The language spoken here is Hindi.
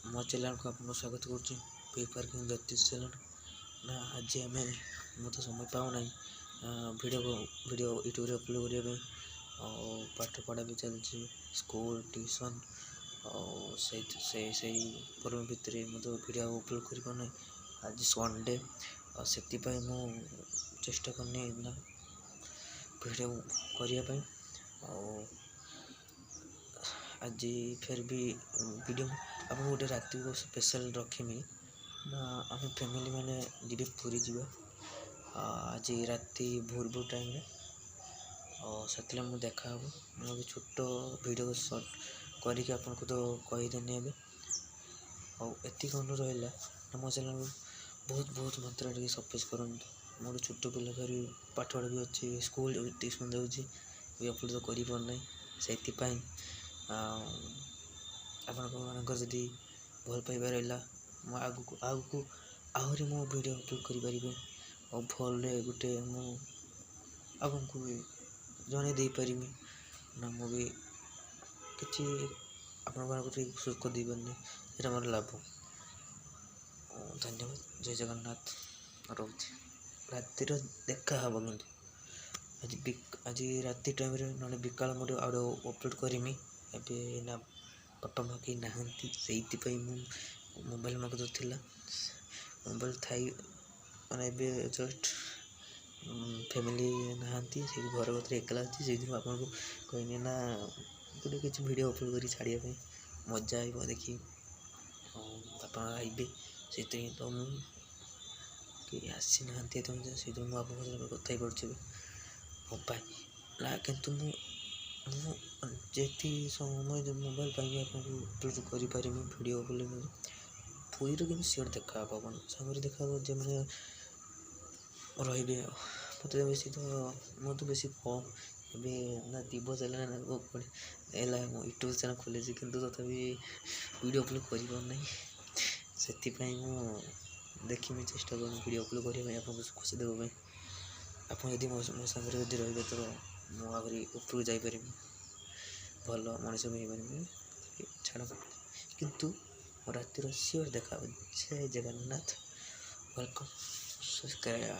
मो चैनल को आपको स्वागत करुँच फ्री पार्किंग ज्योतिष चैनल ना। आज आम मत समय पाऊना वीडियो यूट्यूब अपलोड करने पाठ पढ़ा भी चलती स्कूल ट्यूशन से पर्व भितर मत वीडियो अपलोड कर पाना। आज संडे से चेष्टा करनी ना वीडियो करने। आज फिर भी वीडियो आप गोटे राति को स्पेशल रखीमी ना आम फैमिली मैंने जी पूरी जा आज राति भोर भोर टाइम से मुझे देखा मुझे छोट वीडियो शॉर्ट करके आपको तो कहीदेनी एति कौन रहा मो चैनल बहुत बहुत मात्रा सपोर्ट करूँ। मोर छोट पिला धरी पाठ पढ़ा भी अच्छी स्कूल ट्यूशन जाऊँगी अपलोड तो कर पारना से आपको जदि भल पाइबा रहा आगू आहरी मो वीडियो अपलोड करें और भल गोटे आपको जन दे पारि ना मुझे कि आप सुख दे पारे ये मोर लाभ। धन्यवाद। जय जगन्नाथ। रोचे रातिर देखा हम कि आज राति टाइम ना बिकाल मोटे अपलोड करमी ए ना बापा माँ कहीं नहांती से मोबाइल मगज था मोबाइल थी मैंने जस्ट फैमिली नहांती से घर कत एकला अच्छी से आपको कहनी ना गोटे किसी वीडियो अपलोड कर छाड़ापी मजा आए देखी बापा आइबे से तो मुझे आसी ना से मुझे कथा ही पड़े मोबाइल कितु जी समय मोबाइल पाई अपलोड करें वीडियो बोले पूरी कि सियोर देखा अपन सागर देखा जो मैंने रे मत बेस तो बेस कम ए ना दीव चैनल ना है यूट्यूब चैनल खोली कि तथापि वीडियो अपलोड कर पारना से देखी चेष्टा कर वीडियो अपलोड करने आपको खुशी देवाई आप मो सागर जब रे तो मुझे ऊपर जापर भल मनीष भी हो पारि छाड़ किंतु रातिर सियोर देखा। जय जगन्नाथ। Welcome subscribe.